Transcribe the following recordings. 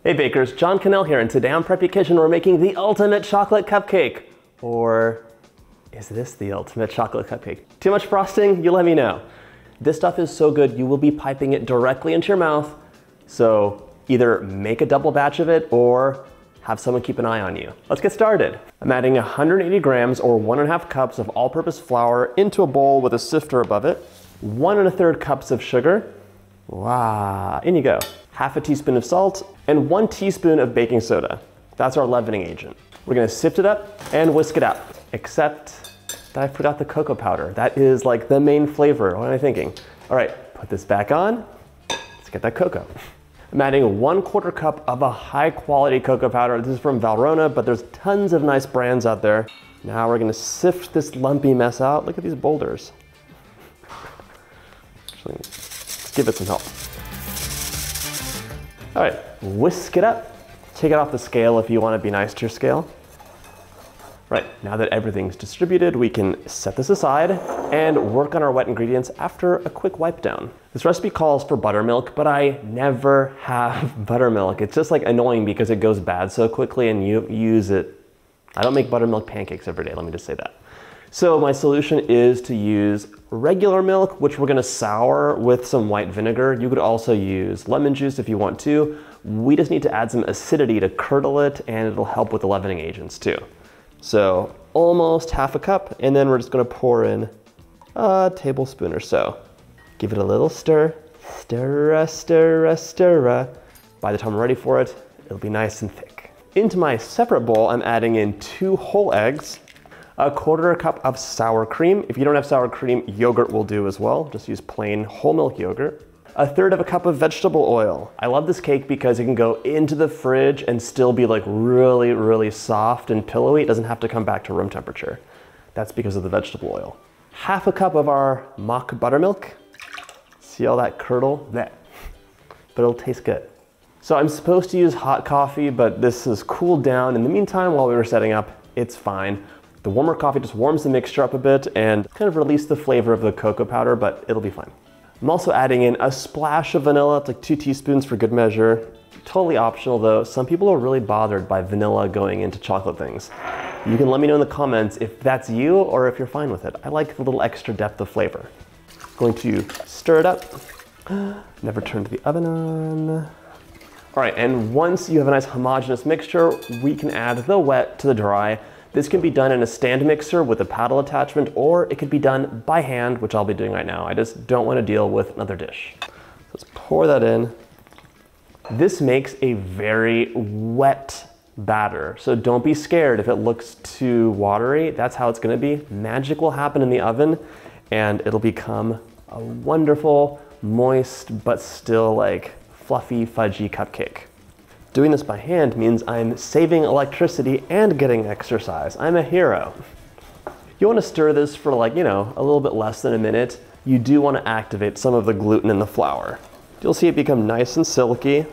Hey bakers, John Cannell here, and today on Preppy Kitchen we're making the ultimate chocolate cupcake. Or is this the ultimate chocolate cupcake? Too much frosting? You let me know. This stuff is so good you will be piping it directly into your mouth, so either make a double batch of it or have someone keep an eye on you. Let's get started. I'm adding 180 grams or 1.5 cups of all-purpose flour into a bowl with a sifter above it, 1 1/3 cups of sugar. Wow, in you go. Half a teaspoon of salt, and 1 teaspoon of baking soda. That's our leavening agent. We're gonna sift it up and whisk it out, except that I forgot the cocoa powder. That is like the main flavor. What am I thinking? All right, put this back on. Let's get that cocoa. I'm adding 1/4 cup of a high quality cocoa powder. This is from Valrhona, but there's tons of nice brands out there. Now we're gonna sift this lumpy mess out. Look at these boulders. Actually, let's give it some help. All right, whisk it up. Take it off the scale if you want to be nice to your scale. Right, now that everything's distributed, we can set this aside and work on our wet ingredients after a quick wipe down. This recipe calls for buttermilk, but I never have buttermilk. It's just like annoying because it goes bad so quickly and you use it. I don't make buttermilk pancakes every day, let me just say that. So my solution is to use regular milk, which we're gonna sour with some white vinegar. You could also use lemon juice if you want to. We just need to add some acidity to curdle it, and it'll help with the leavening agents too. So almost half a cup, and then we're just gonna pour in a tablespoon or so. Give it a little stir, stir, stir, stir. By the time I'm ready for it, it'll be nice and thick. Into my separate bowl, I'm adding in 2 whole eggs, 1/4 cup of sour cream. If you don't have sour cream, yogurt will do as well. Just use plain whole milk yogurt. 1/3 cup of vegetable oil. I love this cake because it can go into the fridge and still be like really, really soft and pillowy. It doesn't have to come back to room temperature. That's because of the vegetable oil. 1/2 cup of our mock buttermilk. See all that curdle? That. But it'll taste good. So I'm supposed to use hot coffee, but this is cooled down. In the meantime, while we were setting up, it's fine. The warmer coffee just warms the mixture up a bit and kind of release the flavor of the cocoa powder, but it'll be fine. I'm also adding in a splash of vanilla. It's like 2 teaspoons for good measure. Totally optional though. Some people are really bothered by vanilla going into chocolate things. You can let me know in the comments if that's you or if you're fine with it. I like the little extra depth of flavor. Going to stir it up. Never turn the oven on. All right, and once you have a nice homogeneous mixture, we can add the wet to the dry. This can be done in a stand mixer with a paddle attachment, or it could be done by hand, which I'll be doing right now. I just don't want to deal with another dish. Let's pour that in. This makes a very wet batter, so don't be scared if it looks too watery. That's how it's going to be. Magic will happen in the oven, and it'll become a wonderful, moist, but still like fluffy, fudgy cupcake. Doing this by hand means I'm saving electricity and getting exercise. I'm a hero. You want to stir this for like, a little bit less than a minute. You do want to activate some of the gluten in the flour. You'll see it become nice and silky,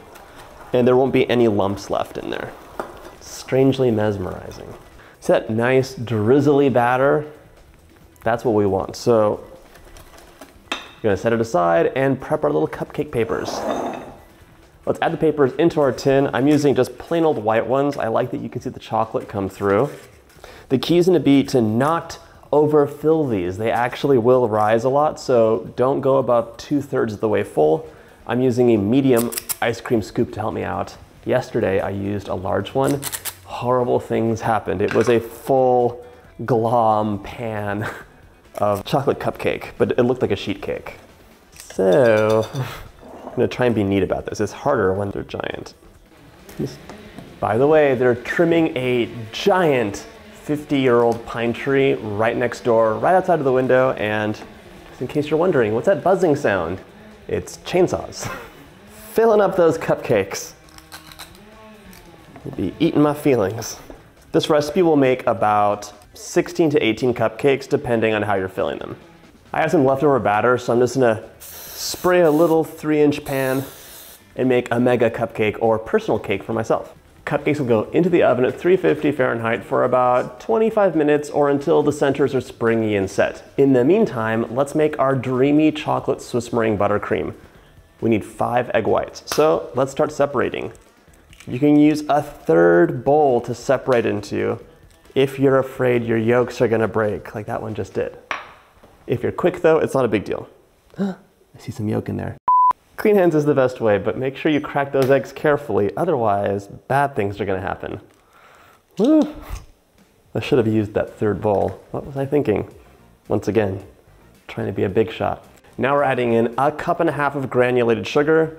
and there won't be any lumps left in there. Strangely mesmerizing. It's that nice drizzly batter. That's what we want. So we're gonna set it aside and prep our little cupcake papers. Let's add the papers into our tin. I'm using just plain old white ones. I like that you can see the chocolate come through. The key is gonna be to not overfill these. They actually will rise a lot, so don't go about 2/3 of the way full. I'm using a medium ice cream scoop to help me out. Yesterday, I used a large one. Horrible things happened. It was a full glom pan of chocolate cupcake, but it looked like a sheet cake. So, I'm gonna try and be neat about this. It's harder when they're giant. By the way, they're trimming a giant 50-year-old pine tree right next door, right outside of the window, and just in case you're wondering, what's that buzzing sound? It's chainsaws. Filling up those cupcakes. You'd be eating my feelings. This recipe will make about 16 to 18 cupcakes depending on how you're filling them. I have some leftover batter, so I'm just gonna spray a little 3-inch pan and make a mega cupcake or personal cake for myself. Cupcakes will go into the oven at 350 Fahrenheit for about 25 minutes or until the centers are springy and set. In the meantime, let's make our dreamy chocolate Swiss meringue buttercream. We need 5 egg whites. So let's start separating. You can use a third bowl to separate into if you're afraid your yolks are gonna break, like that one just did. If you're quick though, it's not a big deal. I see some yolk in there. Clean hands is the best way, but make sure you crack those eggs carefully, otherwise bad things are gonna happen. Woo. I should have used that third bowl. What was I thinking? Once again, trying to be a big shot. Now we're adding in 1.5 cups of granulated sugar.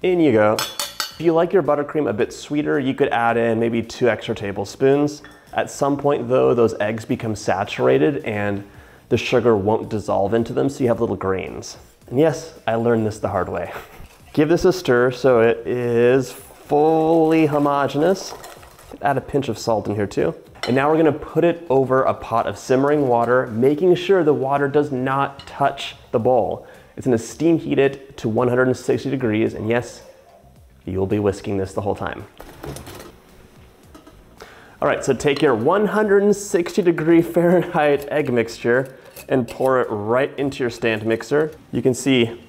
In you go. If you like your buttercream a bit sweeter, you could add in maybe 2 extra tablespoons. At some point though, those eggs become saturated and the sugar won't dissolve into them, so you have little grains. And yes, I learned this the hard way. Give this a stir so it is fully homogeneous. Add a pinch of salt in here too. And now we're gonna put it over a pot of simmering water, making sure the water does not touch the bowl. It's gonna steam heat it to 160 degrees, and yes, you'll be whisking this the whole time. All right, so take your 160 degree Fahrenheit egg mixture and pour it right into your stand mixer. You can see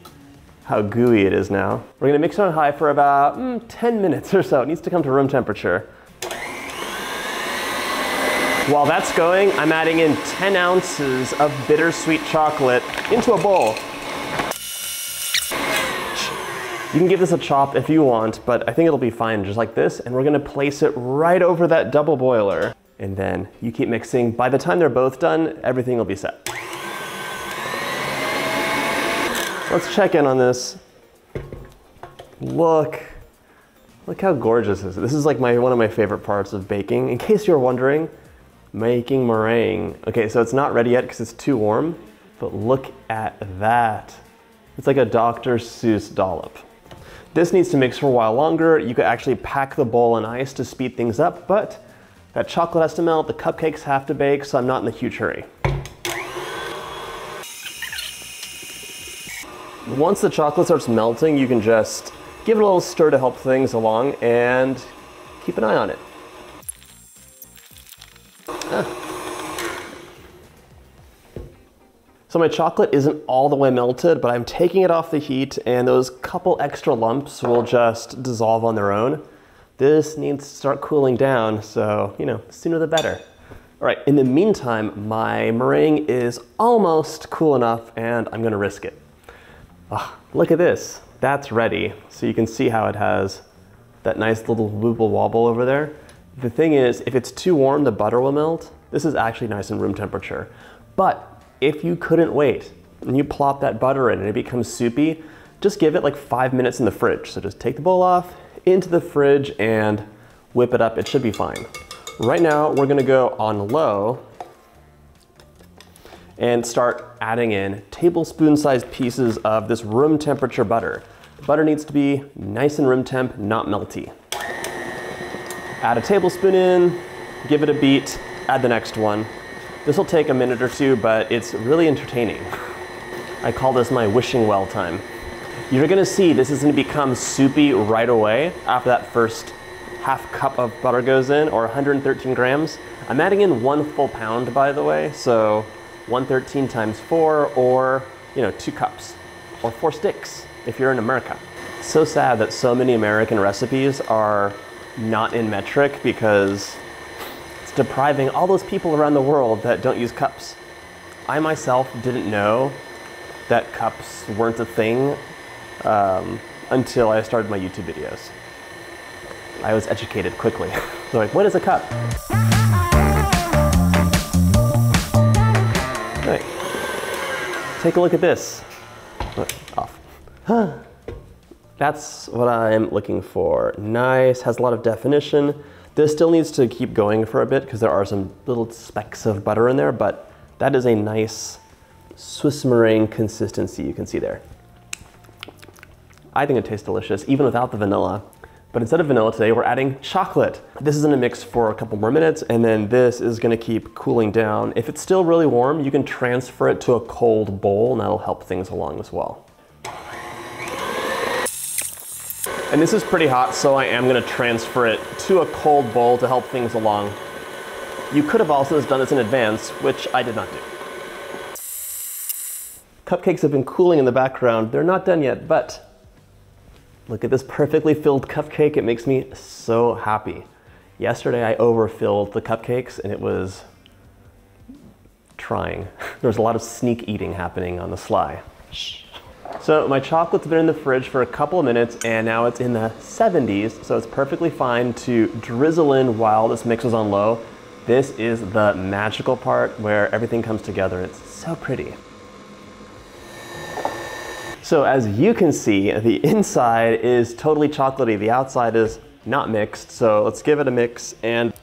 how gooey it is now. We're gonna mix it on high for about 10 minutes or so. It needs to come to room temperature. While that's going, I'm adding in 10 ounces of bittersweet chocolate into a bowl. You can give this a chop if you want, but I think it'll be fine just like this, and we're gonna place it right over that double boiler. And then you keep mixing. By the time they're both done, everything will be set. Let's check in on this. Look how gorgeous this is. This is like one of my favorite parts of baking. In case you're wondering, making meringue. Okay, so it's not ready yet because it's too warm, but look at that. It's like a Dr. Seuss dollop. This needs to mix for a while longer. You could actually pack the bowl in ice to speed things up, but that chocolate has to melt, the cupcakes have to bake, so I'm not in a huge hurry. Once the chocolate starts melting, you can just give it a little stir to help things along and keep an eye on it. So my chocolate isn't all the way melted, but I'm taking it off the heat and those couple extra lumps will just dissolve on their own. This needs to start cooling down, so, you know, the sooner the better. All right, in the meantime, my meringue is almost cool enough and I'm gonna risk it. Oh, look at this, that's ready. So you can see how it has that nice little wobble wobble over there. The thing is, if it's too warm, the butter will melt. This is actually nice in room temperature. But if you couldn't wait and you plop that butter in and it becomes soupy, just give it like 5 minutes in the fridge. So just take the bowl off, into the fridge and whip it up. It should be fine. Right now, we're gonna go on low and start adding in tablespoon-sized pieces of this room temperature butter. The butter needs to be nice and room temp, not melty. Add a tablespoon in, give it a beat, add the next one. This will take a minute or two, but it's really entertaining. I call this my wishing well time. You're gonna see this is gonna become soupy right away after that first half cup of butter goes in, or 113 grams. I'm adding in 1 full pound, by the way, so 113 times 4, or 2 cups, or 4 sticks if you're in America. It's so sad that so many American recipes are not in metric because it's depriving all those people around the world that don't use cups. I myself didn't know that cups weren't a thing until I started my YouTube videos. I was educated quickly. So like, what is a cup? Right. Take a look at this. Off. That's what I'm looking for. Nice, has a lot of definition. This still needs to keep going for a bit because there are some little specks of butter in there, but that is a nice Swiss meringue consistency you can see there. I think it tastes delicious, even without the vanilla. But instead of vanilla today, we're adding chocolate. This is in a mix for a couple more minutes, and then this is gonna keep cooling down. If it's still really warm, you can transfer it to a cold bowl, and that'll help things along as well. And this is pretty hot, so I am gonna transfer it to a cold bowl to help things along. You could have also done this in advance, which I did not do. Cupcakes have been cooling in the background. They're not done yet, but Look at this perfectly filled cupcake. It makes me so happy. Yesterday I overfilled the cupcakes and it was trying. There was a lot of sneak eating happening on the sly. So my chocolate's been in the fridge for a couple of minutes and now it's in the 70s, so it's perfectly fine to drizzle in while this mix is on low. This is the magical part where everything comes together. It's so pretty. So as you can see, the inside is totally chocolatey. The outside is not mixed. So let's give it a mix and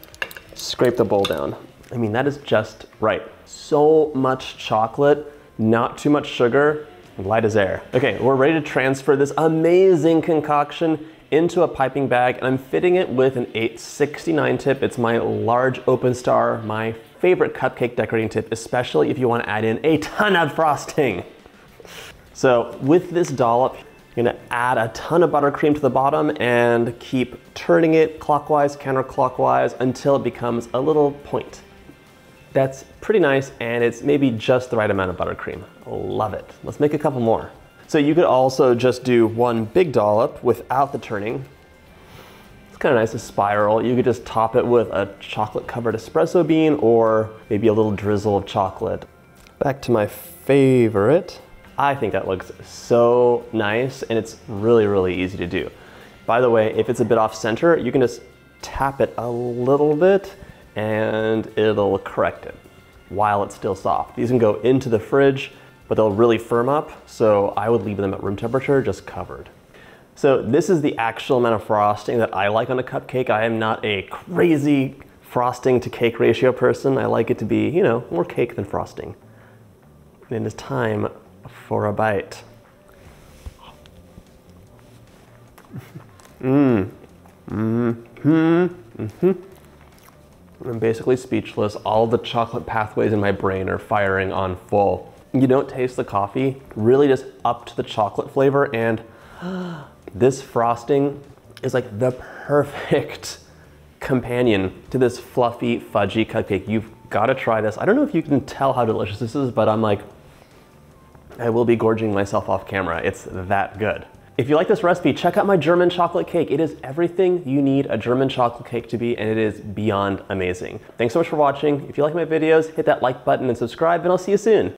scrape the bowl down. I mean, that is just right. So much chocolate, not too much sugar, light as air. Okay, we're ready to transfer this amazing concoction into a piping bag, and I'm fitting it with an 869 tip. It's my large open star, my favorite cupcake decorating tip, especially if you want to add in a ton of frosting. So with this dollop, you're gonna add a ton of buttercream to the bottom and keep turning it clockwise, counterclockwise until it becomes a little point. That's pretty nice, and it's maybe just the right amount of buttercream. Love it. Let's make a couple more. So you could also just do one big dollop without the turning. It's kind of nice to spiral. You could just top it with a chocolate covered espresso bean or maybe a little drizzle of chocolate. Back to my favorite. I think that looks so nice, and it's really, really easy to do. By the way, if it's a bit off center, you can just tap it a little bit and it'll correct it while it's still soft. These can go into the fridge, but they'll really firm up, so I would leave them at room temperature, just covered. So this is the actual amount of frosting that I like on a cupcake. I am not a crazy frosting to cake ratio person. I like it to be, you know, more cake than frosting. And it's time for a bite. I'm basically speechless. All the chocolate pathways in my brain are firing on full. You don't taste the coffee, really just up to the chocolate flavor, and this frosting is like the perfect companion to this fluffy, fudgy cupcake. You've got to try this. I don't know if you can tell how delicious this is, but I'm like, I will be gorging myself off camera. It's that good. If you like this recipe, check out my German chocolate cake. It is everything you need a German chocolate cake to be, and it is beyond amazing. Thanks so much for watching. If you like my videos, hit that like button and subscribe, and I'll see you soon.